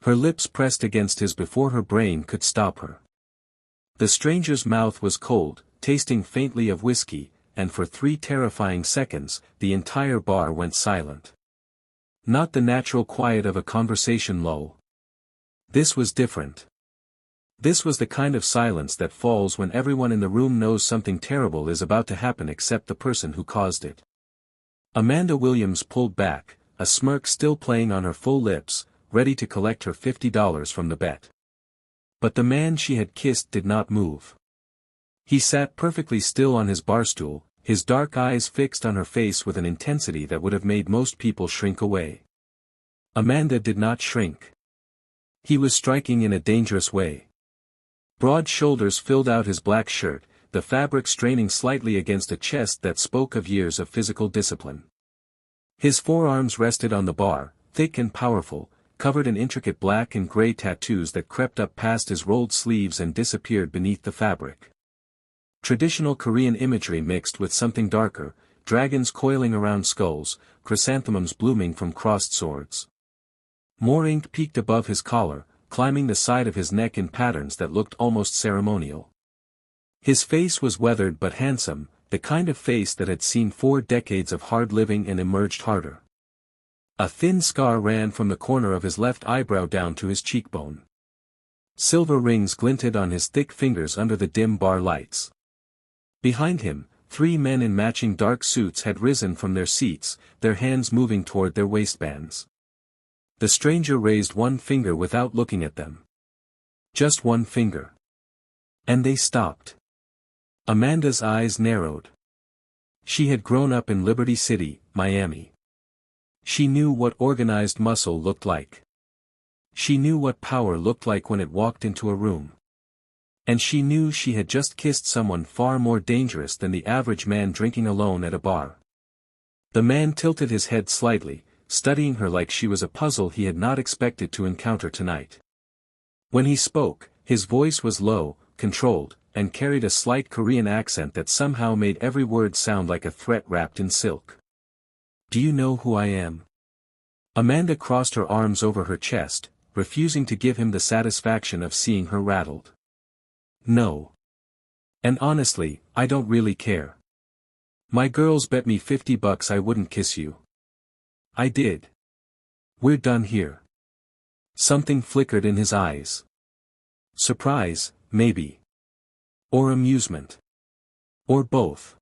Her lips pressed against his before her brain could stop her. The stranger's mouth was cold, tasting faintly of whiskey, and for 3 terrifying seconds, the entire bar went silent. Not the natural quiet of a conversation lull. This was different. This was the kind of silence that falls when everyone in the room knows something terrible is about to happen except the person who caused it. Amanda Williams pulled back, a smirk still playing on her full lips, ready to collect her $50 from the bet. But the man she had kissed did not move. He sat perfectly still on his barstool, his dark eyes fixed on her face with an intensity that would have made most people shrink away. Amanda did not shrink. He was striking in a dangerous way. Broad shoulders filled out his black shirt, the fabric straining slightly against a chest that spoke of years of physical discipline. His forearms rested on the bar, thick and powerful, covered in intricate black and gray tattoos that crept up past his rolled sleeves and disappeared beneath the fabric. Traditional Korean imagery mixed with something darker, dragons coiling around skulls, chrysanthemums blooming from crossed swords. More ink peeked above his collar, climbing the side of his neck in patterns that looked almost ceremonial. His face was weathered but handsome, the kind of face that had seen 4 decades of hard living and emerged harder. A thin scar ran from the corner of his left eyebrow down to his cheekbone. Silver rings glinted on his thick fingers under the dim bar lights. Behind him, 3 men in matching dark suits had risen from their seats, their hands moving toward their waistbands. The stranger raised one finger without looking at them. Just one finger. And they stopped. Amanda's eyes narrowed. She had grown up in Liberty City, Miami. She knew what organized muscle looked like. She knew what power looked like when it walked into a room. And she knew she had just kissed someone far more dangerous than the average man drinking alone at a bar. The man tilted his head slightly, studying her like she was a puzzle he had not expected to encounter tonight. When he spoke, his voice was low, controlled, and carried a slight Korean accent that somehow made every word sound like a threat wrapped in silk. "Do you know who I am?" Amanda crossed her arms over her chest, refusing to give him the satisfaction of seeing her rattled. "No. And honestly, I don't really care. My girls bet me $50 I wouldn't kiss you. I did. We're done here." Something flickered in his eyes. Surprise, maybe. Or amusement. Or both.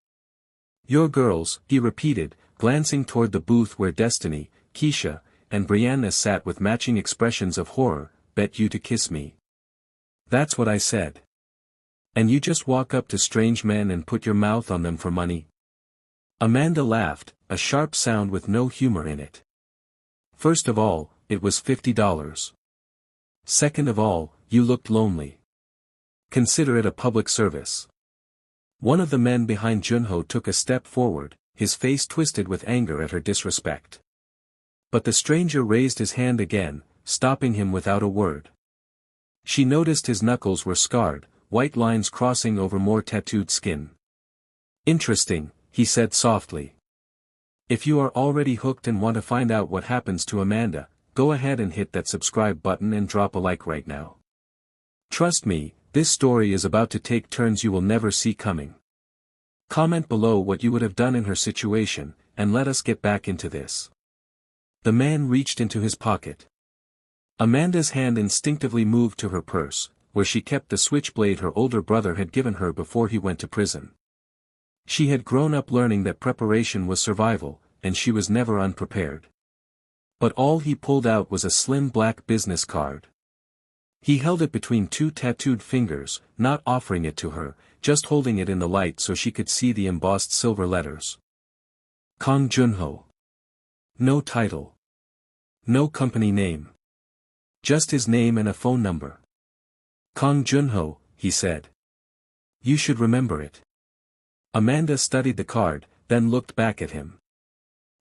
"Your girls," he repeated, glancing toward the booth where Destiny, Keisha, and Brianna sat with matching expressions of horror, "bet you to kiss me." "That's what I said. And you just walk up to strange men and put your mouth on them for money?" Amanda laughed, a sharp sound with no humor in it. "First of all, it was $50. Second of all, you looked lonely. Consider it a public service." One of the men behind Joonho took a step forward, his face twisted with anger at her disrespect. But the stranger raised his hand again, stopping him without a word. She noticed his knuckles were scarred, white lines crossing over more tattooed skin. "Interesting," he said softly. "If you are already hooked and want to find out what happens to Amanda, go ahead and hit that subscribe button and drop a like right now. Trust me, this story is about to take turns you will never see coming. Comment below what you would have done in her situation, and let us get back into this." The man reached into his pocket. Amanda's hand instinctively moved to her purse, where she kept the switchblade her older brother had given her before he went to prison. She had grown up learning that preparation was survival, and she was never unprepared. But all he pulled out was a slim black business card. He held it between 2 tattooed fingers, not offering it to her, just holding it in the light so she could see the embossed silver letters. Kang Joonho. No title. No company name. Just his name and a phone number. "Kang Joonho," he said. "You should remember it." Amanda studied the card, then looked back at him.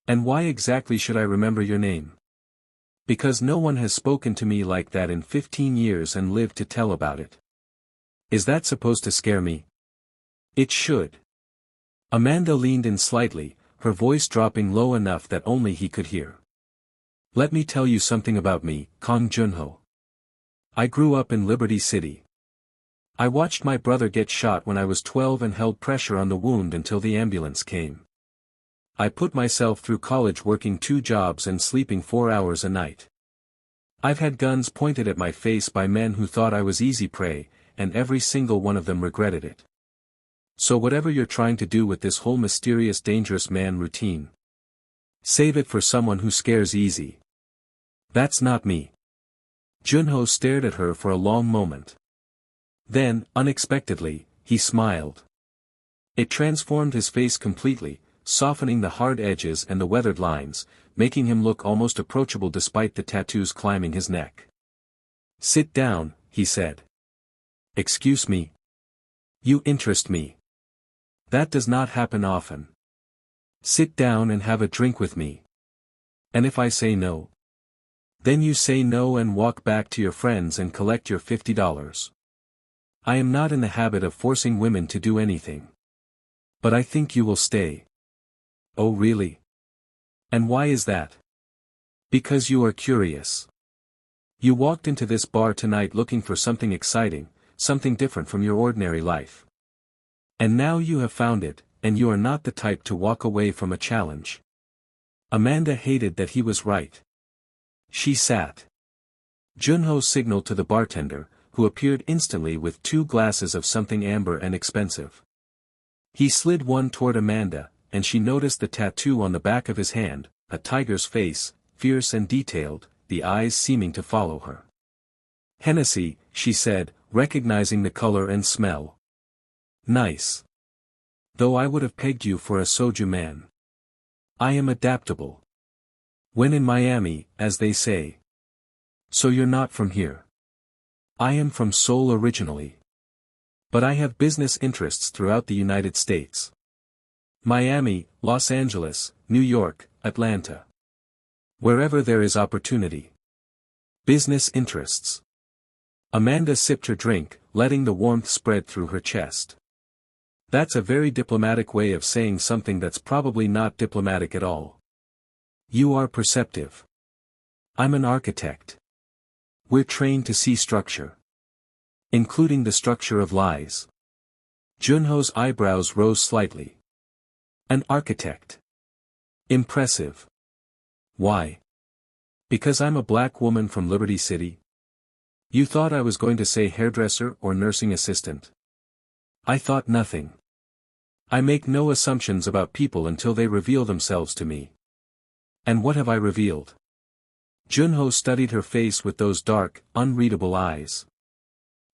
"And why exactly should I remember your name?" "Because no one has spoken to me like that in 15 years and lived to tell about it." "Is that supposed to scare me?" "It should." Amanda leaned in slightly, her voice dropping low enough that only he could hear. "Let me tell you something about me, Kang Joonho. I grew up in Liberty City. I watched my brother get shot when I was 12 and held pressure on the wound until the ambulance came. I put myself through college working 2 jobs and sleeping 4 hours a night. I've had guns pointed at my face by men who thought I was easy prey, and every single one of them regretted it. So whatever you're trying to do with this whole mysterious dangerous man routine, save it for someone who scares easy. That's not me. Joonho stared at her for a long moment. Then, unexpectedly, he smiled. It transformed his face completely, softening the hard edges and the weathered lines, making him look almost approachable despite the tattoos climbing his neck. "Sit down," he said. "Excuse me. You interest me. That does not happen often. Sit down and have a drink with me. And if I say no? Then you say no and walk back to your friends and collect your $50. I am not in the habit of forcing women to do anything. But I think you will stay." "Oh really? And why is that?" "Because you are curious. You walked into this bar tonight looking for something exciting, something different from your ordinary life. And now you have found it, and you are not the type to walk away from a challenge." Amanda hated that he was right. She sat. Joonho signaled to the bartender, who appeared instantly with 2 glasses of something amber and expensive. He slid one toward Amanda, and she noticed the tattoo on the back of his hand, a tiger's face, fierce and detailed, the eyes seeming to follow her. "Hennessy," she said, recognizing the color and smell. "Nice. Though I would have pegged you for a soju man. I am adaptable. When in Miami, as they say. So you're not from here." "I am from Seoul originally. But I have business interests throughout the United States. Miami, Los Angeles, New York, Atlanta. Wherever there is opportunity. Business interests." Amanda sipped her drink, letting the warmth spread through her chest. That's a very diplomatic way of saying something that's probably not diplomatic at all. "You are perceptive. I'm an architect. We're trained to see structure. Including the structure of lies." Joonho's eyebrows rose slightly. "An architect. Impressive. Why? Because I'm a black woman from Liberty City? You thought I was going to say hairdresser or nursing assistant? I thought nothing. I make no assumptions about people until they reveal themselves to me. And what have I revealed?" Joonho studied her face with those dark, unreadable eyes.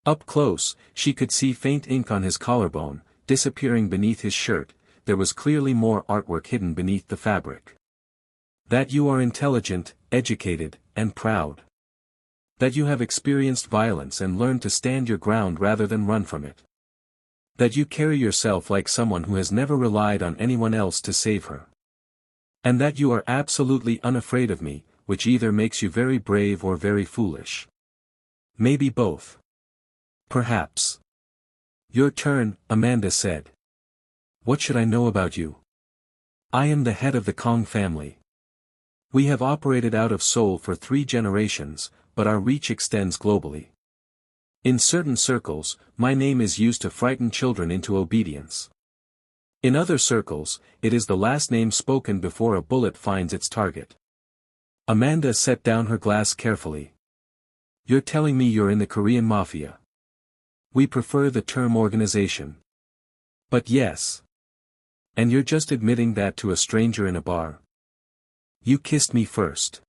Up close, she could see faint ink on his collarbone, disappearing beneath his shirt. There was clearly more artwork hidden beneath the fabric. "That you are intelligent, educated, and proud. That you have experienced violence and learned to stand your ground rather than run from it. That you carry yourself like someone who has never relied on anyone else to save her. And that you are absolutely unafraid of me, which either makes you very brave or very foolish. Maybe both. Perhaps." "Your turn," Amanda said. "What should I know about you?" "I am the head of the Kang family. We have operated out of Seoul for 3 generations, but our reach extends globally. In certain circles, my name is used to frighten children into obedience. In other circles, it is the last name spoken before a bullet finds its target." Amanda set down her glass carefully. "You're telling me you're in the Korean Mafia. We prefer the term organization. But yes. And you're just admitting that to a stranger in a bar? You kissed me first.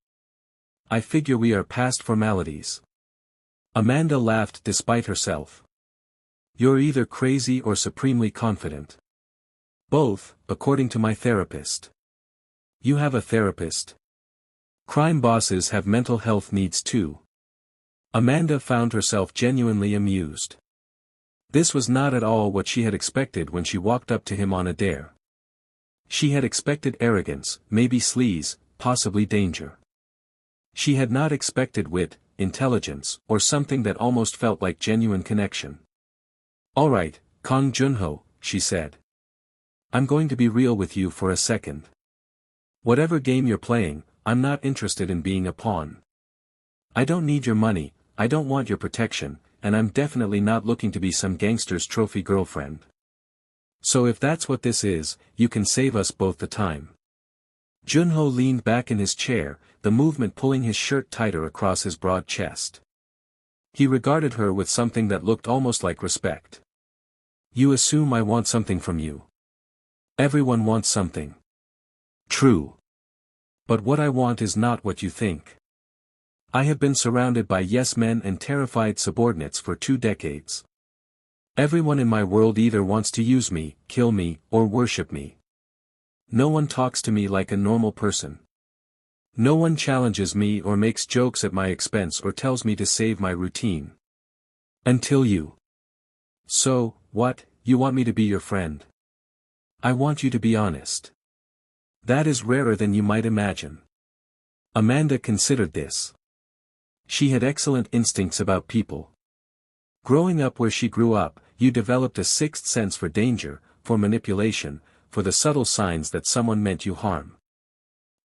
I figure we are past formalities." Amanda laughed despite herself. "You're either crazy or supremely confident. Both, according to my therapist." "You have a therapist?" "Crime bosses have mental health needs too." Amanda found herself genuinely amused. This was not at all what she had expected when she walked up to him on a dare. She had expected arrogance, maybe sleaze, possibly danger. She had not expected wit, intelligence, or something that almost felt like genuine connection. "All right, Kang Joonho," she said. "I'm going to be real with you for a second. Whatever game you're playing, I'm not interested in being a pawn. I don't need your money, I don't want your protection, and I'm definitely not looking to be some gangster's trophy girlfriend. So if that's what this is, you can save us both the time. Joonho leaned back in his chair, the movement pulling his shirt tighter across his broad chest. He regarded her with something that looked almost like respect. You assume I want something from you. Everyone wants something. True. But what I want is not what you think. I have been surrounded by yes men and terrified subordinates for 2 decades. Everyone in my world either wants to use me, kill me, or worship me. No one talks to me like a normal person. No one challenges me or makes jokes at my expense or tells me to save my routine. Until you. So, what, you want me to be your friend? I want you to be honest. That is rarer than you might imagine. Amanda considered this. She had excellent instincts about people. Growing up where she grew up, you developed a sixth sense for danger, for manipulation, for the subtle signs that someone meant you harm.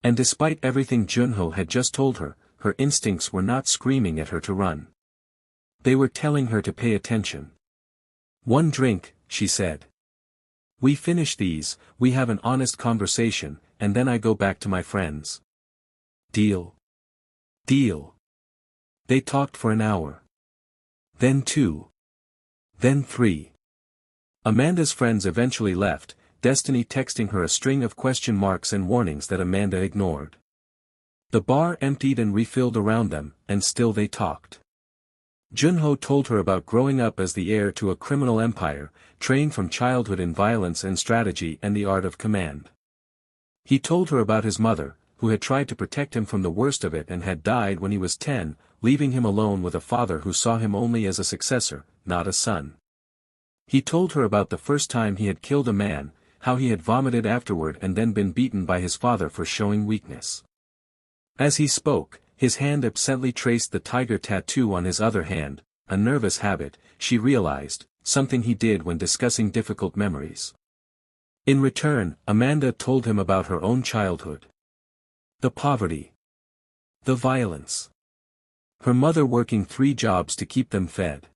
And despite everything Joonho had just told her, her instincts were not screaming at her to run. They were telling her to pay attention. One drink, she said. We finish these, we have an honest conversation, and then I go back to my friends. Deal? Deal. They talked for an hour. Then 2. Then 3. Amanda's friends eventually left, Destiny texting her a string of question marks and warnings that Amanda ignored. The bar emptied and refilled around them, and still they talked. Joonho told her about growing up as the heir to a criminal empire, trained from childhood in violence and strategy and the art of command. He told her about his mother, who had tried to protect him from the worst of it and had died when he was 10, leaving him alone with a father who saw him only as a successor, not a son. He told her about the first time he had killed a man, how he had vomited afterward and then been beaten by his father for showing weakness. As he spoke, his hand absently traced the tiger tattoo on his other hand, a nervous habit, she realized, something he did when discussing difficult memories. In return, Amanda told him about her own childhood. The poverty. The violence. Her mother working 3 jobs to keep them fed.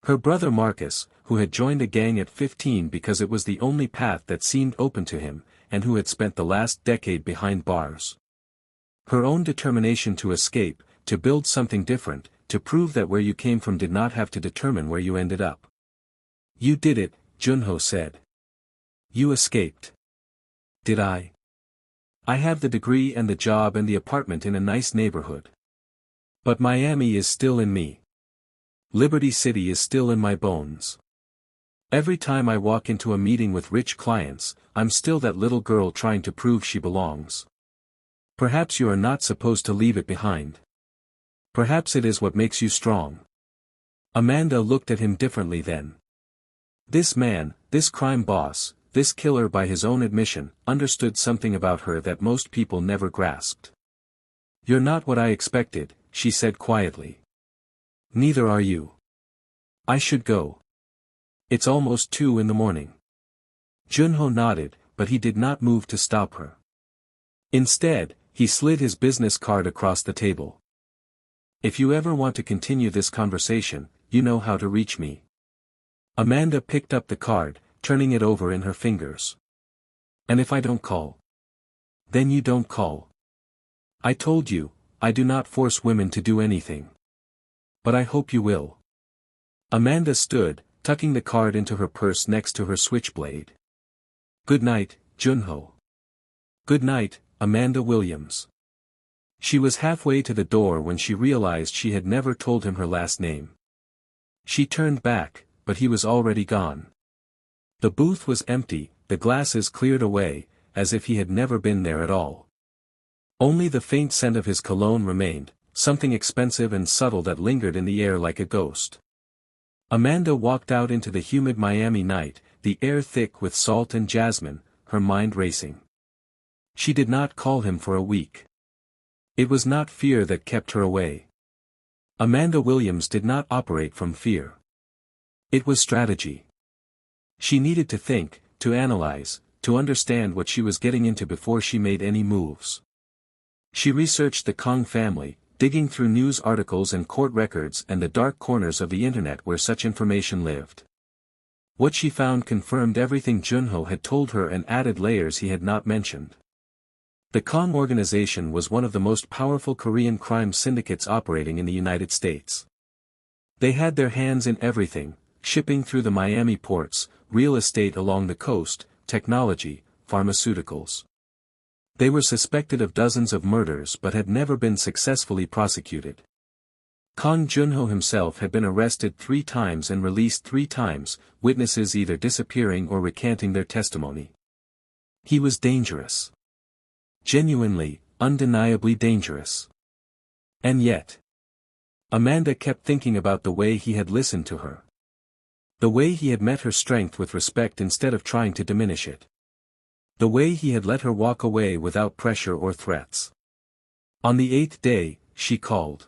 Her brother Marcus, who had joined a gang at 15 because it was the only path that seemed open to him, and who had spent the last decade behind bars. Her own determination to escape, to build something different, to prove that where you came from did not have to determine where you ended up. You did it, Joonho said. You escaped. Did I? I have the degree and the job and the apartment in a nice neighborhood. But Miami is still in me. Liberty City is still in my bones. Every time I walk into a meeting with rich clients, I'm still that little girl trying to prove she belongs. Perhaps you are not supposed to leave it behind. Perhaps it is what makes you strong. Amanda looked at him differently then. This man, this crime boss, this killer by his own admission, understood something about her that most people never grasped. You're not what I expected, she said quietly. Neither are you. I should go. It's almost 2 in the morning. Joonho nodded, but he did not move to stop her. Instead, he slid his business card across the table. If you ever want to continue this conversation, you know how to reach me. Amanda picked up the card, turning it over in her fingers. And if I don't call? Then you don't call. I told you, I do not force women to do anything. But I hope you will. Amanda stood, tucking the card into her purse next to her switchblade. Good night, Joonho. Good night, Amanda Williams. She was halfway to the door when she realized she had never told him her last name. She turned back, but he was already gone. The booth was empty, the glasses cleared away, as if he had never been there at all. Only the faint scent of his cologne remained, something expensive and subtle that lingered in the air like a ghost. Amanda walked out into the humid Miami night, the air thick with salt and jasmine, her mind racing. She did not call him for a week. It was not fear that kept her away. Amanda Williams did not operate from fear. It was strategy. She needed to think, to analyze, to understand what she was getting into before she made any moves. She researched the Kang family, digging through news articles and court records and the dark corners of the internet where such information lived. What she found confirmed everything Joonho had told her and added layers he had not mentioned. The Kang organization was one of the most powerful Korean crime syndicates operating in the United States. They had their hands in everything: shipping through the Miami ports, real estate along the coast, technology, pharmaceuticals. They were suspected of dozens of murders but had never been successfully prosecuted. Kang Joonho himself had been arrested 3 times and released 3 times, witnesses either disappearing or recanting their testimony. He was dangerous. Genuinely, undeniably dangerous. And yet, Amanda kept thinking about the way he had listened to her. The way he had met her strength with respect instead of trying to diminish it. The way he had let her walk away without pressure or threats. On the 8th day, she called.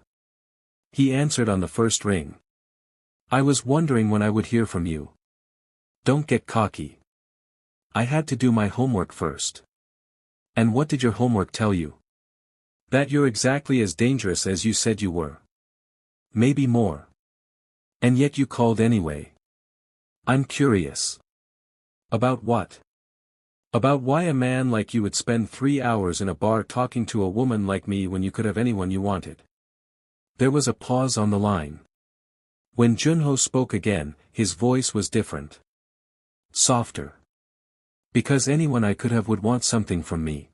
He answered on the first ring. "I was wondering when I would hear from you. Don't get cocky. I had to do my homework first." "And what did your homework tell you?" "That you're exactly as dangerous as you said you were. Maybe more. And yet you called anyway." "I'm curious." "About what?" "About why a man like you would spend 3 hours in a bar talking to a woman like me when you could have anyone you wanted." There was a pause on the line. When Joonho spoke again, his voice was different. Softer. "Because anyone I could have would want something from me.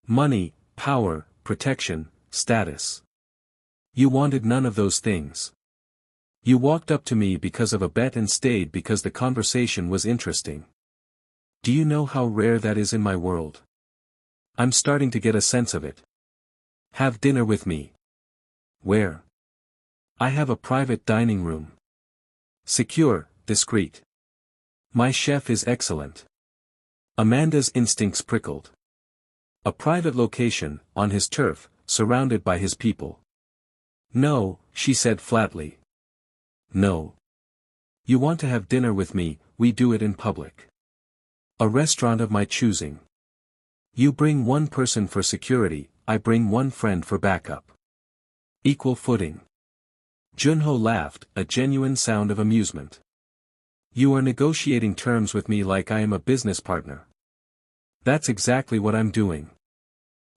Money, power, protection, status. You wanted none of those things. You walked up to me because of a bet and stayed because the conversation was interesting. Do you know how rare that is in my world? I'm starting to get a sense of it. Have dinner with me." "Where?" "I have a private dining room. Secure, discreet. My chef is excellent." Amanda's instincts prickled. A private location, on his turf, surrounded by his people. "No," she said flatly. "No. You want to have dinner with me, we do it in public. A restaurant of my choosing. You bring one person for security, I bring one friend for backup. Equal footing." Joonho laughed, a genuine sound of amusement. "You are negotiating terms with me like I am a business partner." "That's exactly what I'm doing.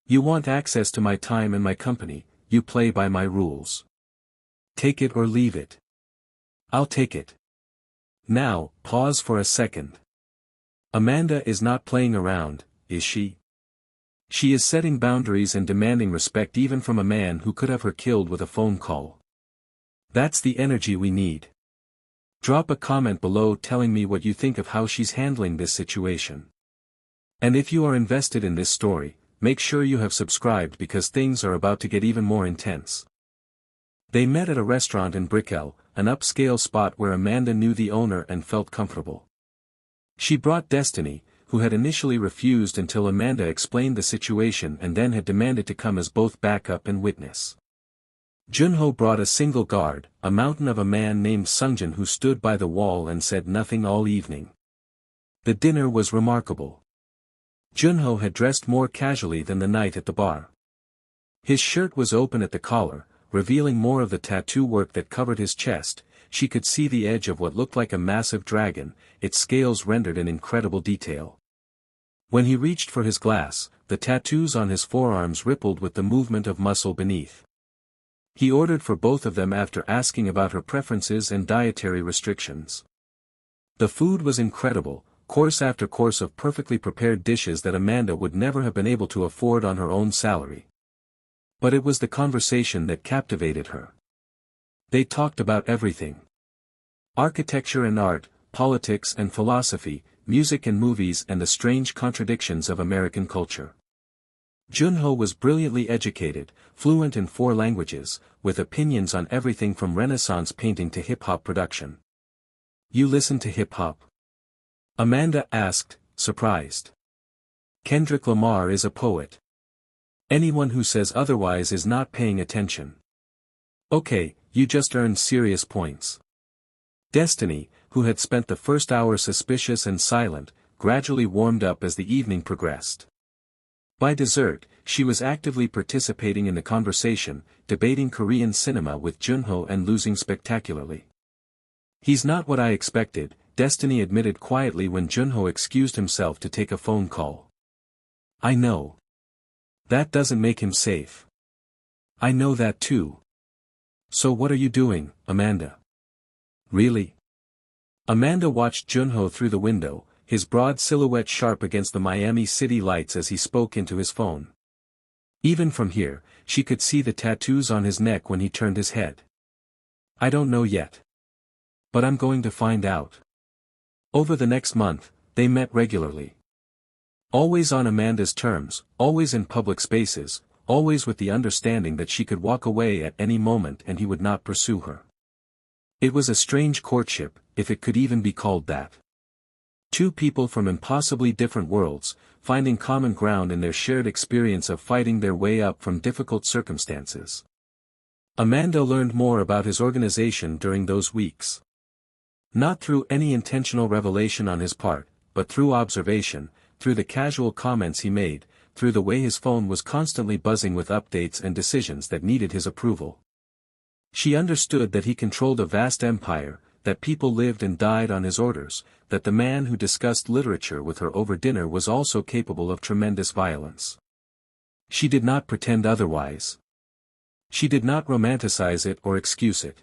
You want access to my time and my company, you play by my rules. Take it or leave it." "I'll take it." Now, pause for a second. Amanda is not playing around, is she? She is setting boundaries and demanding respect even from a man who could have her killed with a phone call. That's the energy we need. Drop a comment below telling me what you think of how she's handling this situation. And if you are invested in this story, make sure you have subscribed because things are about to get even more intense. They met at a restaurant in Brickell, an upscale spot where Amanda knew the owner and felt comfortable. She brought Destiny, who had initially refused until Amanda explained the situation and then had demanded to come as both backup and witness. Joonho brought a single guard, a mountain of a man named Sungjin who stood by the wall and said nothing all evening. The dinner was remarkable. Joonho had dressed more casually than the night at the bar. His shirt was open at the collar, revealing more of the tattoo work that covered his chest. She could see the edge of what looked like a massive dragon, its scales rendered in incredible detail. When he reached for his glass, the tattoos on his forearms rippled with the movement of muscle beneath. He ordered for both of them after asking about her preferences and dietary restrictions. The food was incredible, course after course of perfectly prepared dishes that Amanda would never have been able to afford on her own salary. But it was the conversation that captivated her. They talked about everything. Architecture and art, politics and philosophy, music and movies and the strange contradictions of American culture. Joonho was brilliantly educated, fluent in 4 languages, with opinions on everything from Renaissance painting to hip-hop production. "You listen to hip-hop?" Amanda asked, surprised. "Kendrick Lamar is a poet. Anyone who says otherwise is not paying attention." "Okay, you just earned serious points." Destiny, who had spent the first hour suspicious and silent, gradually warmed up as the evening progressed. By dessert, she was actively participating in the conversation, debating Korean cinema with Joonho and losing spectacularly. "He's not what I expected," Destiny admitted quietly when Joonho excused himself to take a phone call. "I know. That doesn't make him safe." "I know that too. So what are you doing, Amanda?" "Really?" Amanda watched Joonho through the window, his broad silhouette sharp against the Miami city lights as he spoke into his phone. Even from here, she could see the tattoos on his neck when he turned his head. "I don't know yet. But I'm going to find out." Over the next month, they met regularly. Always on Amanda's terms, always in public spaces, always with the understanding that she could walk away at any moment and he would not pursue her. It was a strange courtship, if it could even be called that. Two people from impossibly different worlds, finding common ground in their shared experience of fighting their way up from difficult circumstances. Amanda learned more about his organization during those weeks. Not through any intentional revelation on his part, but through observation, through the casual comments he made, through the way his phone was constantly buzzing with updates and decisions that needed his approval. She understood that he controlled a vast empire, that people lived and died on his orders, that the man who discussed literature with her over dinner was also capable of tremendous violence. She did not pretend otherwise. She did not romanticize it or excuse it.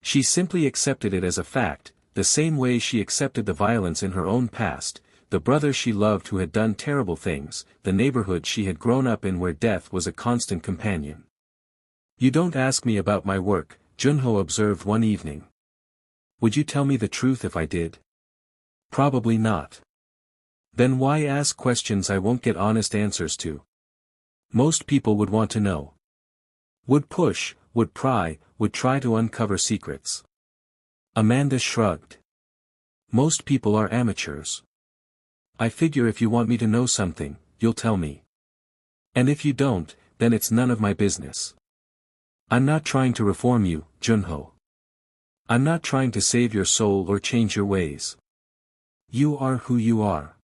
She simply accepted it as a fact, the same way she accepted the violence in her own past, the brother she loved who had done terrible things, the neighborhood she had grown up in where death was a constant companion. "You don't ask me about my work," Joonho observed one evening. "Would you tell me the truth if I did?" "Probably not." "Then why ask questions I won't get honest answers to?" "Most people would want to know. Would push, would pry, would try to uncover secrets." Amanda shrugged. "Most people are amateurs. I figure if you want me to know something, you'll tell me. And if you don't, then it's none of my business. I'm not trying to reform you, Joonho. I'm not trying to save your soul or change your ways. You are who you are.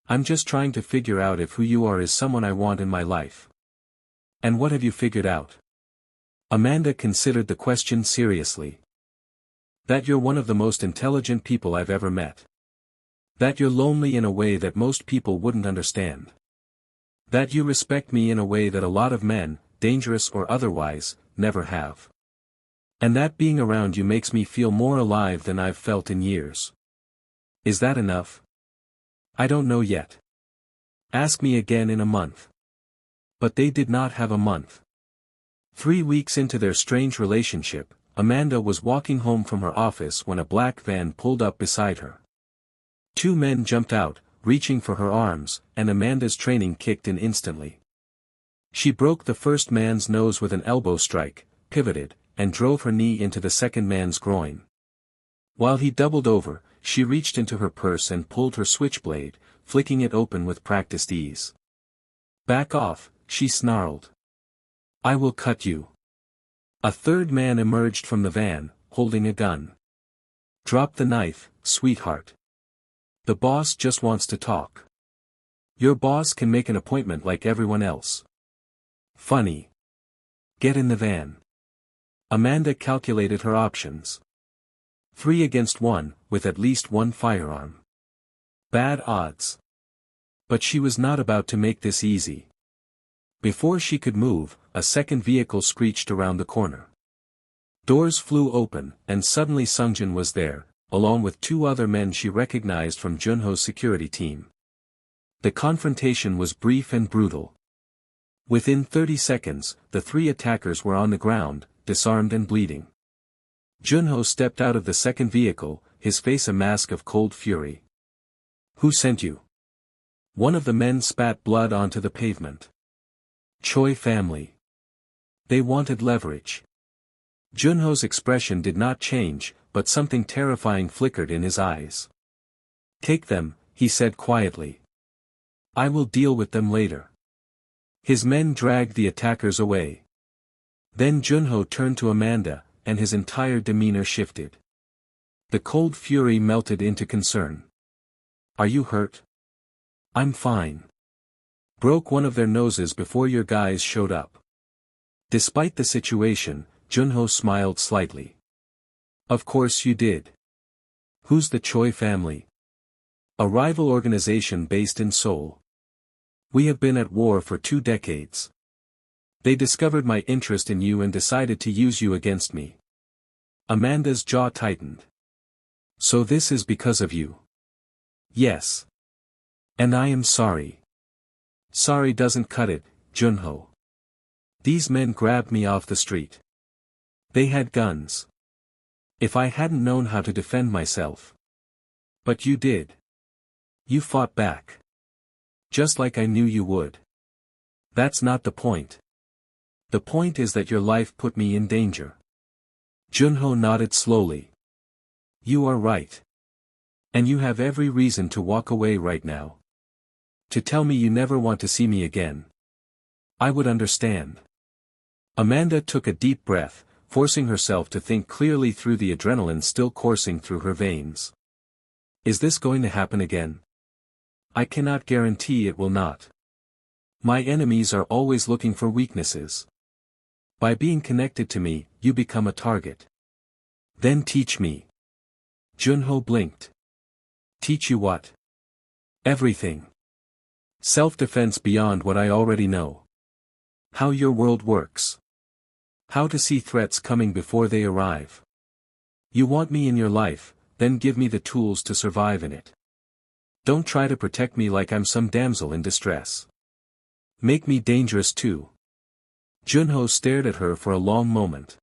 I'm just trying to figure out if who you are is someone I want in my life." "And what have you figured out?" Amanda considered the question seriously. "That you're one of the most intelligent people I've ever met. That you're lonely in a way that most people wouldn't understand. That you respect me in a way that a lot of men, dangerous or otherwise, never have. And that being around you makes me feel more alive than I've felt in years. Is that enough? I don't know yet. Ask me again in a month." But they did not have a month. 3 weeks into their strange relationship, Amanda was walking home from her office when a black van pulled up beside her. 2 men jumped out, reaching for her arms, and Amanda's training kicked in instantly. She broke the first man's nose with an elbow strike, pivoted, and drove her knee into the second man's groin. While he doubled over, she reached into her purse and pulled her switchblade, flicking it open with practiced ease. "Back off," she snarled. "I will cut you." A third man emerged from the van, holding a gun. "Drop the knife, sweetheart. The boss just wants to talk. Your boss can make an appointment like everyone else." Funny. Get in the van. Amanda calculated her options. 3 against 1, with at least one firearm. Bad odds. But she was not about to make this easy. Before she could move, a second vehicle screeched around the corner. Doors flew open, and suddenly Sungjin was there, along with 2 other men she recognized from Joonho's security team. The confrontation was brief and brutal. Within 30 seconds, the 3 attackers were on the ground, disarmed and bleeding. Joonho stepped out of the second vehicle, his face a mask of cold fury. "Who sent you?" One of the men spat blood onto the pavement. "Choi family. They wanted leverage." Joonho's expression did not change, but something terrifying flickered in his eyes. "Take them," he said quietly. "I will deal with them later." His men dragged the attackers away. Then Joonho turned to Amanda, and his entire demeanor shifted. The cold fury melted into concern. "Are you hurt?" "I'm fine. Broke one of their noses before your guys showed up. Despite the situation, Joonho smiled slightly. Of course you did. Who's the Choi family? A rival organization based in Seoul. We have been at war for 2 decades. They discovered my interest in you and decided to use you against me. Amanda's jaw tightened. So this is because of you? Yes. And I am sorry. Sorry doesn't cut it, Joonho. These men grabbed me off the street. They had guns. If I hadn't known how to defend myself. But you did. You fought back. Just like I knew you would. That's not the point. The point is that your life put me in danger. Joonho nodded slowly. You are right. And you have every reason to walk away right now. To tell me you never want to see me again. I would understand. Amanda took a deep breath, forcing herself to think clearly through the adrenaline still coursing through her veins. Is this going to happen again? I cannot guarantee it will not. My enemies are always looking for weaknesses. By being connected to me, you become a target. Then teach me. Joonho blinked. Teach you what? Everything. Self-defense beyond what I already know. How your world works. How to see threats coming before they arrive. You want me in your life, then give me the tools to survive in it. Don't try to protect me like I'm some damsel in distress. Make me dangerous too. Joonho stared at her for a long moment.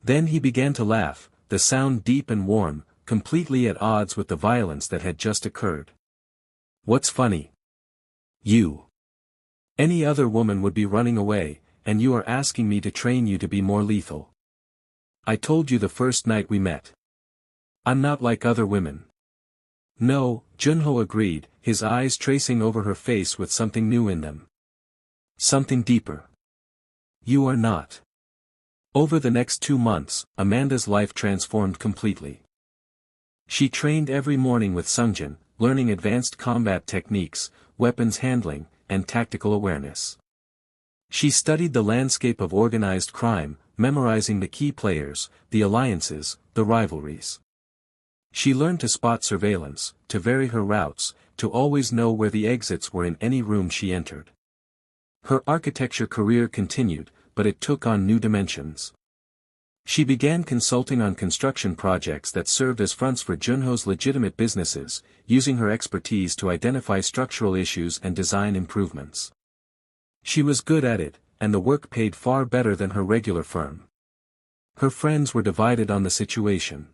Then he began to laugh, the sound deep and warm, completely at odds with the violence that had just occurred. What's funny? You. Any other woman would be running away, and you are asking me to train you to be more lethal. I told you the first night we met. I'm not like other women. No, Joonho agreed, his eyes tracing over her face with something new in them. Something deeper. You are not. Over the next 2 months, Amanda's life transformed completely. She trained every morning with Sungjin, learning advanced combat techniques, weapons handling, and tactical awareness. She studied the landscape of organized crime, memorizing the key players, the alliances, the rivalries. She learned to spot surveillance, to vary her routes, to always know where the exits were in any room she entered. Her architecture career continued, but it took on new dimensions. She began consulting on construction projects that served as fronts for Joonho's legitimate businesses, using her expertise to identify structural issues and design improvements. She was good at it, and the work paid far better than her regular firm. Her friends were divided on the situation.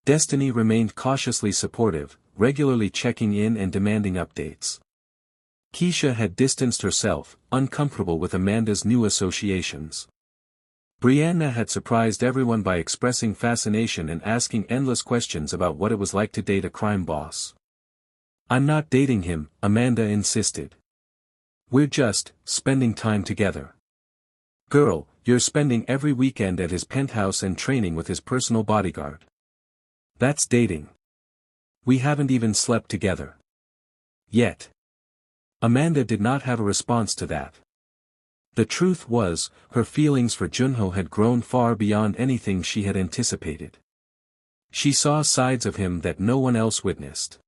Destiny remained cautiously supportive, regularly checking in and demanding updates. Keisha had distanced herself, uncomfortable with Amanda's new associations. Brianna had surprised everyone by expressing fascination and asking endless questions about what it was like to date a crime boss. I'm not dating him, Amanda insisted. We're just spending time together. Girl, you're spending every weekend at his penthouse and training with his personal bodyguard. That's dating. We haven't even slept together. Yet. Amanda did not have a response to that. The truth was, her feelings for Joonho had grown far beyond anything she had anticipated. She saw sides of him that no one else witnessed.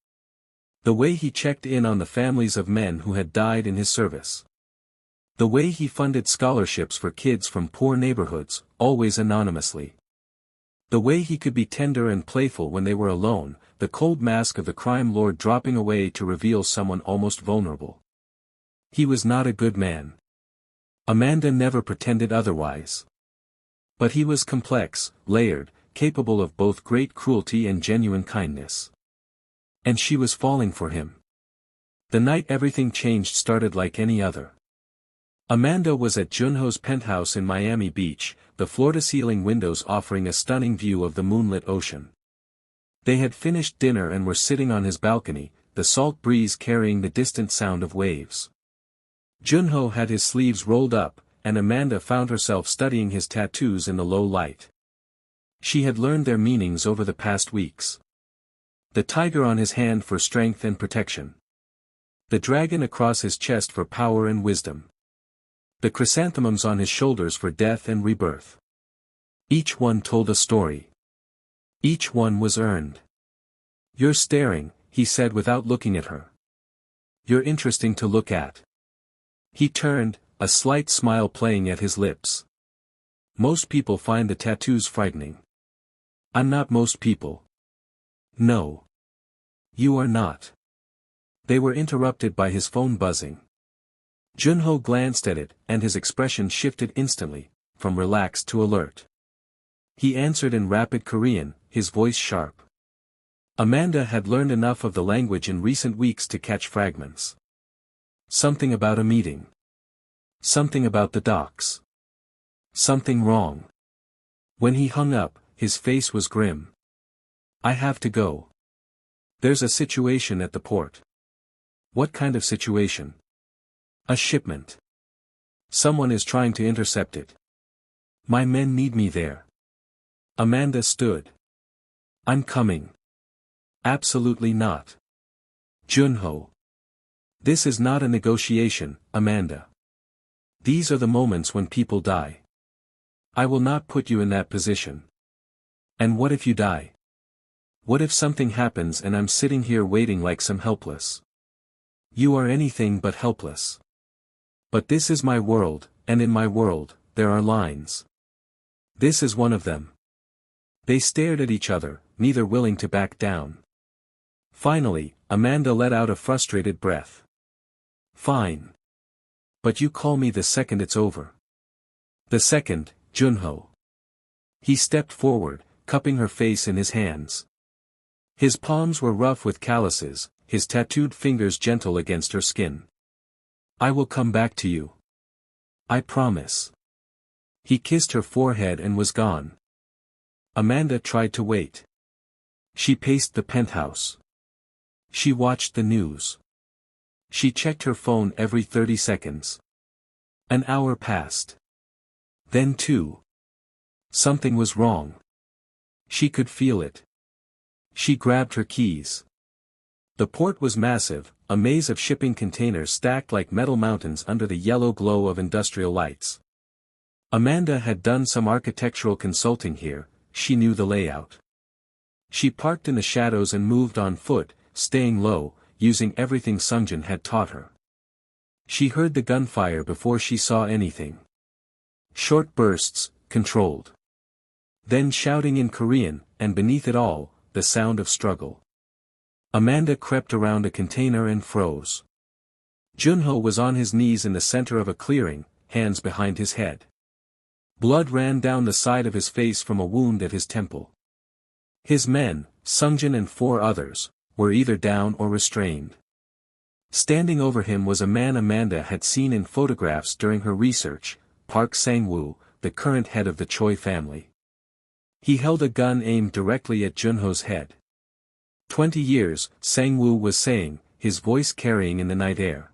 The way he checked in on the families of men who had died in his service. The way he funded scholarships for kids from poor neighborhoods, always anonymously. The way he could be tender and playful when they were alone, the cold mask of the crime lord dropping away to reveal someone almost vulnerable. He was not a good man. Amanda never pretended otherwise. But he was complex, layered, capable of both great cruelty and genuine kindness. And she was falling for him. The night everything changed started like any other. Amanda was at Joonho's penthouse in Miami Beach, the floor-to-ceiling windows offering a stunning view of the moonlit ocean. They had finished dinner and were sitting on his balcony, the salt breeze carrying the distant sound of waves. Joonho had his sleeves rolled up, and Amanda found herself studying his tattoos in the low light. She had learned their meanings over the past weeks. The tiger on his hand for strength and protection. The dragon across his chest for power and wisdom. The chrysanthemums on his shoulders for death and rebirth. Each one told a story. Each one was earned. "You're staring," he said without looking at her. "You're interesting to look at." He turned, a slight smile playing at his lips. "Most people find the tattoos frightening. I'm not most people." "No. You are not." They were interrupted by his phone buzzing. Joonho glanced at it, and his expression shifted instantly, from relaxed to alert. He answered in rapid Korean, his voice sharp. Amanda had learned enough of the language in recent weeks to catch fragments. Something about a meeting. Something about the docks. Something wrong. When he hung up, his face was grim. "I have to go. There's a situation at the port." "What kind of situation?" "A shipment. Someone is trying to intercept it. My men need me there." Amanda stood. "I'm coming." "Absolutely not. Joonho. This is not a negotiation, Amanda. These are the moments when people die. I will not put you in that position." "And what if you die? What if something happens and I'm sitting here waiting like some helpless?" "You are anything but helpless. But this is my world, and in my world, there are lines. This is one of them." They stared at each other, neither willing to back down. Finally, Amanda let out a frustrated breath. "Fine. But you call me the second it's over." "The second, Joonho." He stepped forward, cupping her face in his hands. His palms were rough with calluses, his tattooed fingers gentle against her skin. "I will come back to you. I promise." He kissed her forehead and was gone. Amanda tried to wait. She paced the penthouse. She watched the news. She checked her phone every 30 seconds. An hour passed. Then 2. Something was wrong. She could feel it. She grabbed her keys. The port was massive, a maze of shipping containers stacked like metal mountains under the yellow glow of industrial lights. Amanda had done some architectural consulting here, she knew the layout. She parked in the shadows and moved on foot, staying low, using everything Sungjin had taught her. She heard the gunfire before she saw anything. Short bursts, controlled. Then shouting in Korean, and beneath it all, the sound of struggle. Amanda crept around a container and froze. Joonho was on his knees in the center of a clearing, hands behind his head. Blood ran down the side of his face from a wound at his temple. His men, Sungjin and 4 others, were either down or restrained. Standing over him was a man Amanda had seen in photographs during her research, Park Sang-woo, the current head of the Choi family. He held a gun aimed directly at Joonho's head. 20 years, Sang-woo was saying, his voice carrying in the night air.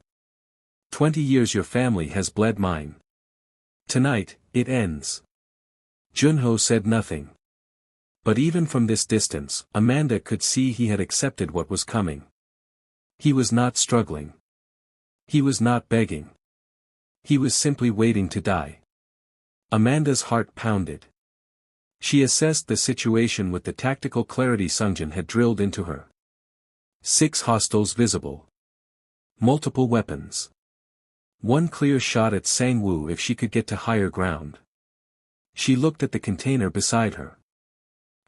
20 years your family has bled mine. Tonight, it ends. Joonho said nothing. But even from this distance, Amanda could see he had accepted what was coming. He was not struggling. He was not begging. He was simply waiting to die. Amanda's heart pounded. She assessed the situation with the tactical clarity Sungjin had drilled into her. 6 hostiles visible. Multiple weapons. One clear shot at Sang-woo if she could get to higher ground. She looked at the container beside her.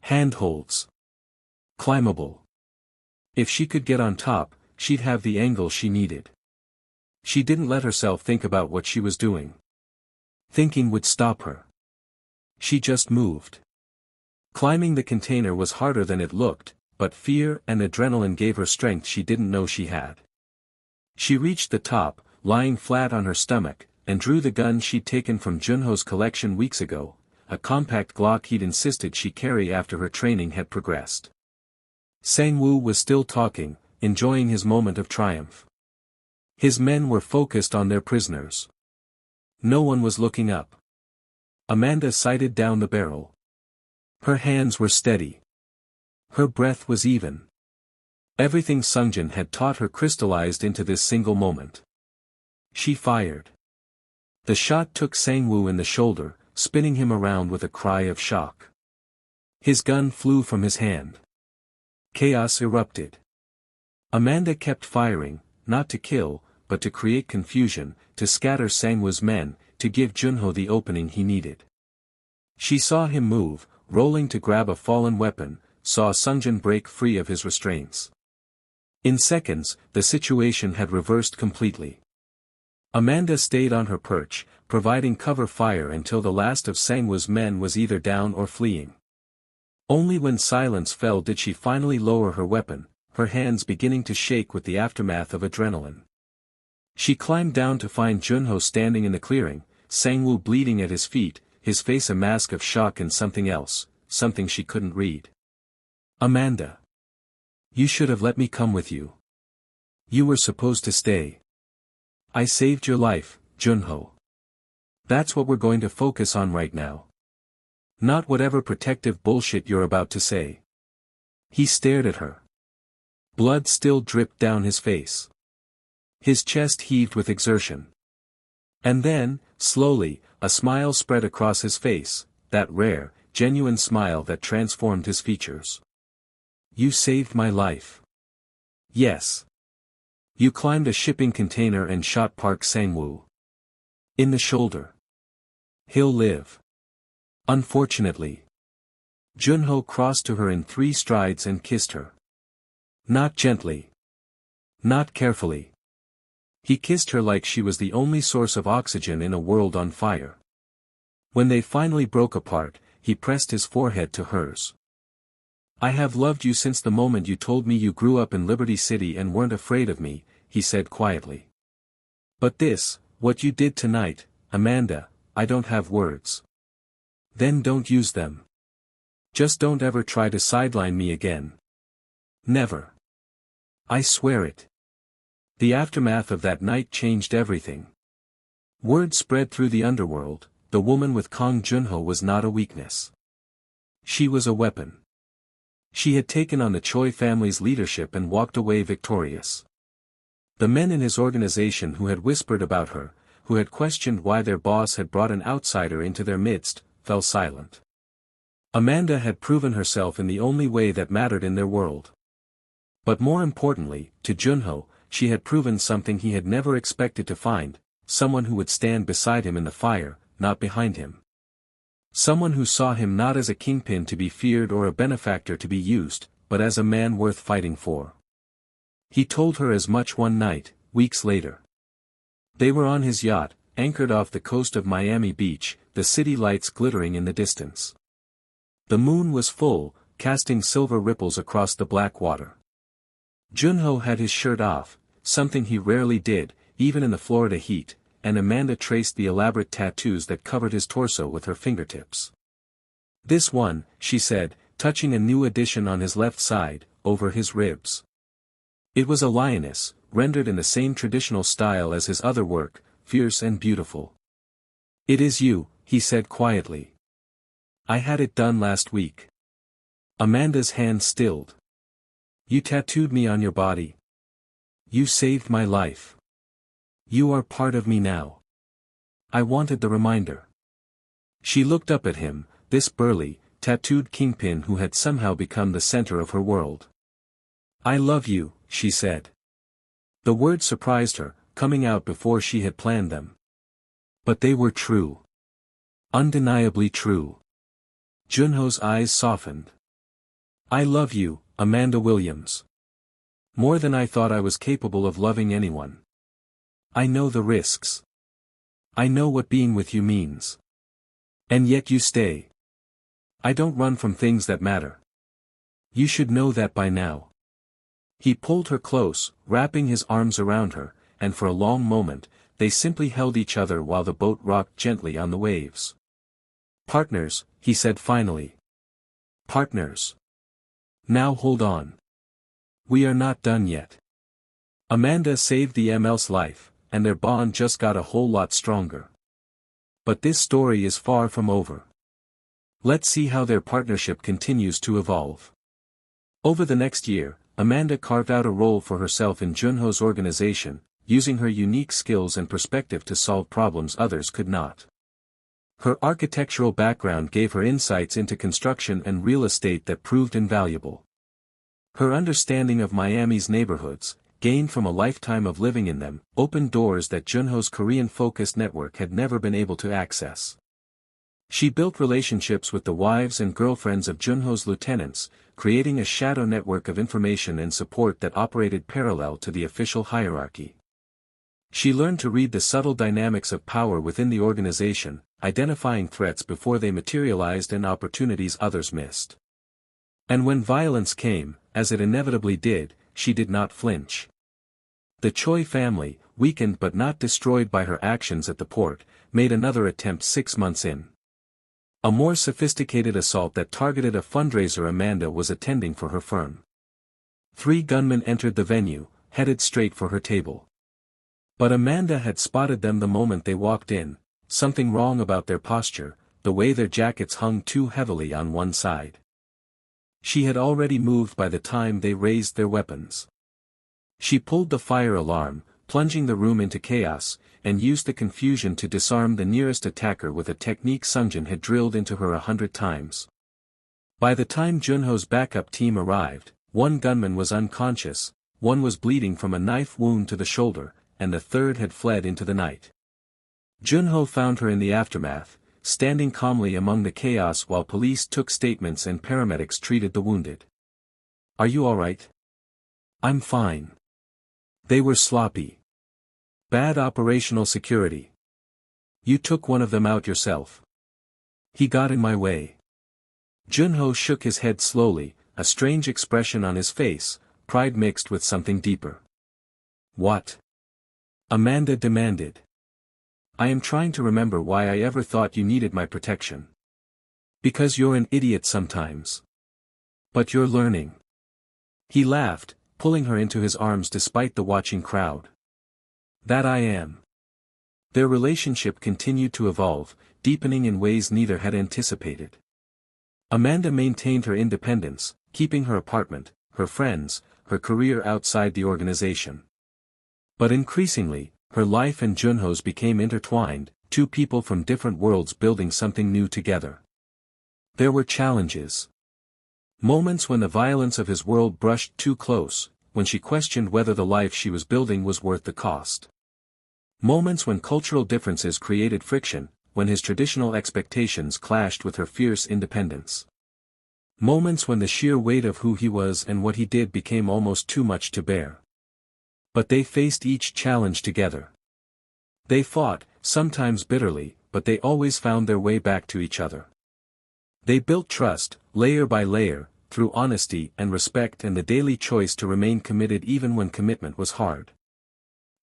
Handholds. Climbable. If she could get on top, she'd have the angle she needed. She didn't let herself think about what she was doing. Thinking would stop her. She just moved. Climbing the container was harder than it looked, but fear and adrenaline gave her strength she didn't know she had. She reached the top, lying flat on her stomach, and drew the gun she'd taken from Joonho's collection weeks ago, a compact Glock he'd insisted she carry after her training had progressed. Sang-woo was still talking, enjoying his moment of triumph. His men were focused on their prisoners. No one was looking up. Amanda sighted down the barrel. Her hands were steady. Her breath was even. Everything Sungjin had taught her crystallized into this single moment. She fired. The shot took Sang-woo in the shoulder, spinning him around with a cry of shock. His gun flew from his hand. Chaos erupted. Amanda kept firing, not to kill, but to create confusion, to scatter Sang-woo's men, to give Joonho the opening he needed. She saw him move, rolling to grab a fallen weapon, saw Sungjin break free of his restraints. In seconds, the situation had reversed completely. Amanda stayed on her perch, providing cover fire until the last of Sang-woo's men was either down or fleeing. Only when silence fell did she finally lower her weapon, her hands beginning to shake with the aftermath of adrenaline. She climbed down to find Joonho standing in the clearing, Sang-woo bleeding at his feet, his face a mask of shock and something else, something she couldn't read. Amanda. You should have let me come with you. You were supposed to stay. I saved your life, Joonho. That's what we're going to focus on right now. Not whatever protective bullshit you're about to say. He stared at her. Blood still dripped down his face. His chest heaved with exertion. And then, slowly, a smile spread across his face, that rare, genuine smile that transformed his features. You saved my life. Yes. You climbed a shipping container and shot Park Sang-woo. In the shoulder. He'll live. Unfortunately. Joonho crossed to her in 3 strides and kissed her. Not gently. Not carefully. He kissed her like she was the only source of oxygen in a world on fire. When they finally broke apart, he pressed his forehead to hers. I have loved you since the moment you told me you grew up in Liberty City and weren't afraid of me, he said quietly. But this, what you did tonight, Amanda, I don't have words. Then don't use them. Just don't ever try to sideline me again. Never. I swear it. The aftermath of that night changed everything. Word spread through the underworld, the woman with Kang Joonho was not a weakness. She was a weapon. She had taken on the Choi family's leadership and walked away victorious. The men in his organization who had whispered about her, who had questioned why their boss had brought an outsider into their midst, fell silent. Amanda had proven herself in the only way that mattered in their world. But more importantly, to Joonho, she had proven something he had never expected to find, someone who would stand beside him in the fire, not behind him. Someone who saw him not as a kingpin to be feared or a benefactor to be used, but as a man worth fighting for. He told her as much one night, weeks later. They were on his yacht, anchored off the coast of Miami Beach, the city lights glittering in the distance. The moon was full, casting silver ripples across the black water. Joonho had his shirt off, something he rarely did, even in the Florida heat, and Amanda traced the elaborate tattoos that covered his torso with her fingertips. This one, she said, touching a new addition on his left side, over his ribs. It was a lioness, rendered in the same traditional style as his other work, fierce and beautiful. It is you, he said quietly. I had it done last week. Amanda's hand stilled. You tattooed me on your body. You saved my life. You are part of me now. I wanted the reminder. She looked up at him, this burly, tattooed kingpin who had somehow become the center of her world. I love you, she said. The words surprised her, coming out before she had planned them. But they were true. Undeniably true. Joonho's eyes softened. I love you, Amanda Williams. More than I thought I was capable of loving anyone. I know the risks. I know what being with you means. And yet you stay. I don't run from things that matter. You should know that by now. He pulled her close, wrapping his arms around her, and for a long moment, they simply held each other while the boat rocked gently on the waves. Partners, he said finally. Partners. Now hold on. We are not done yet. Amanda saved the ML's life, and their bond just got a whole lot stronger. But this story is far from over. Let's see how their partnership continues to evolve. Over the next year, Amanda carved out a role for herself in Joonho's organization, using her unique skills and perspective to solve problems others could not. Her architectural background gave her insights into construction and real estate that proved invaluable. Her understanding of Miami's neighborhoods, gained from a lifetime of living in them, opened doors that Joonho's Korean-focused network had never been able to access. She built relationships with the wives and girlfriends of Joonho's lieutenants, creating a shadow network of information and support that operated parallel to the official hierarchy. She learned to read the subtle dynamics of power within the organization, identifying threats before they materialized and opportunities others missed. And when violence came, as it inevitably did, she did not flinch. The Choi family, weakened but not destroyed by her actions at the port, made another attempt 6 months in. A more sophisticated assault that targeted a fundraiser Amanda was attending for her firm. 3 gunmen entered the venue, headed straight for her table. But Amanda had spotted them the moment they walked in, something wrong about their posture, the way their jackets hung too heavily on one side. She had already moved by the time they raised their weapons. She pulled the fire alarm, plunging the room into chaos, and used the confusion to disarm the nearest attacker with a technique Sungjin had drilled into her 100 times. By the time Joonho's backup team arrived, 1 gunman was unconscious, 1 was bleeding from a knife wound to the shoulder, and the 3rd had fled into the night. Joonho found her in the aftermath, standing calmly among the chaos while police took statements and paramedics treated the wounded. "Are you alright?" "I'm fine." They were sloppy. Bad operational security. "You took one of them out yourself." "He got in my way." Joonho shook his head slowly, a strange expression on his face, pride mixed with something deeper. "What?" Amanda demanded. "I am trying to remember why I ever thought you needed my protection." "Because you're an idiot sometimes. But you're learning." He laughed, pulling her into his arms despite the watching crowd. "That I am." Their relationship continued to evolve, deepening in ways neither had anticipated. Amanda maintained her independence, keeping her apartment, her friends, her career outside the organization. But increasingly, her life and Joonho's became intertwined, 2 people from different worlds building something new together. There were challenges. Moments when the violence of his world brushed too close, when she questioned whether the life she was building was worth the cost. Moments when cultural differences created friction, when his traditional expectations clashed with her fierce independence. Moments when the sheer weight of who he was and what he did became almost too much to bear. But they faced each challenge together. They fought, sometimes bitterly, but they always found their way back to each other. They built trust, layer by layer, through honesty and respect and the daily choice to remain committed even when commitment was hard.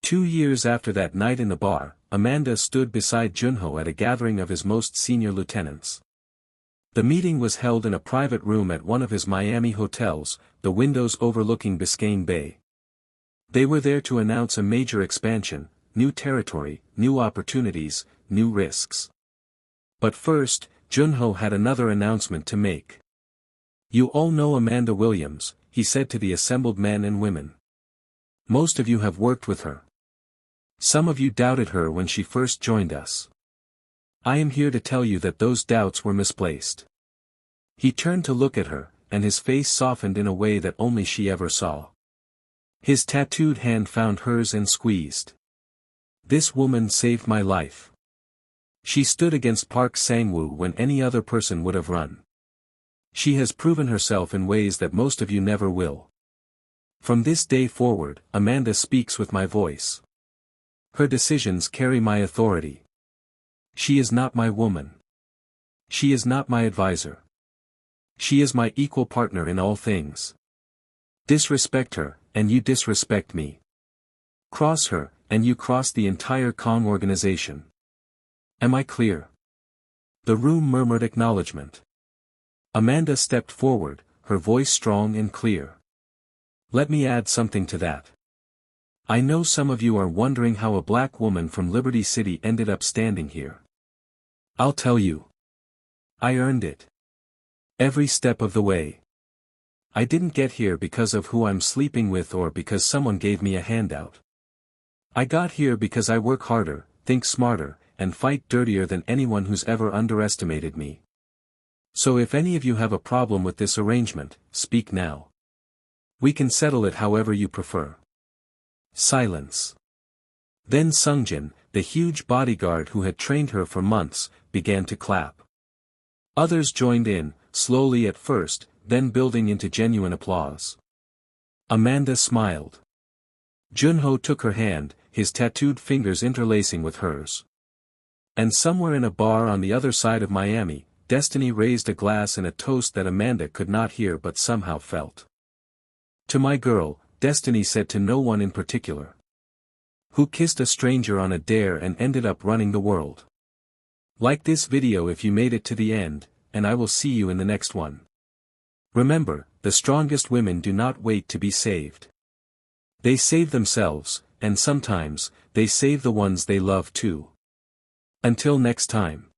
2 years after that night in the bar, Amanda stood beside Joonho at a gathering of his most senior lieutenants. The meeting was held in a private room at one of his Miami hotels, the windows overlooking Biscayne Bay. They were there to announce a major expansion, new territory, new opportunities, new risks. But first, Joonho had another announcement to make. "You all know Amanda Williams," he said to the assembled men and women. "Most of you have worked with her. Some of you doubted her when she first joined us. I am here to tell you that those doubts were misplaced." He turned to look at her, and his face softened in a way that only she ever saw. His tattooed hand found hers and squeezed. "This woman saved my life. She stood against Park Sang-woo when any other person would have run. She has proven herself in ways that most of you never will. From this day forward, Amanda speaks with my voice. Her decisions carry my authority. She is not my woman. She is not my advisor. She is my equal partner in all things. Disrespect her, and you disrespect me. Cross her, and you cross the entire Kang organization. Am I clear?" The room murmured acknowledgement. Amanda stepped forward, her voice strong and clear. "Let me add something to that. I know some of you are wondering how a black woman from Liberty City ended up standing here. I'll tell you. I earned it. Every step of the way. I didn't get here because of who I'm sleeping with or because someone gave me a handout. I got here because I work harder, think smarter, and fight dirtier than anyone who's ever underestimated me. So if any of you have a problem with this arrangement, speak now. We can settle it however you prefer. Silence. Then Sungjin, the huge bodyguard who had trained her for months, began to clap. Others joined in, slowly at first, then building into genuine applause. Amanda smiled. Joonho took her hand, his tattooed fingers interlacing with hers. And somewhere in a bar on the other side of Miami, Destiny raised a glass in a toast that Amanda could not hear but somehow felt. To my girl, Destiny said to no one in particular. Who kissed a stranger on a dare and ended up running the world. Like this video if you made it to the end, and I will see you in the next one. Remember, the strongest women do not wait to be saved. They save themselves, and sometimes, they save the ones they love too. Until next time.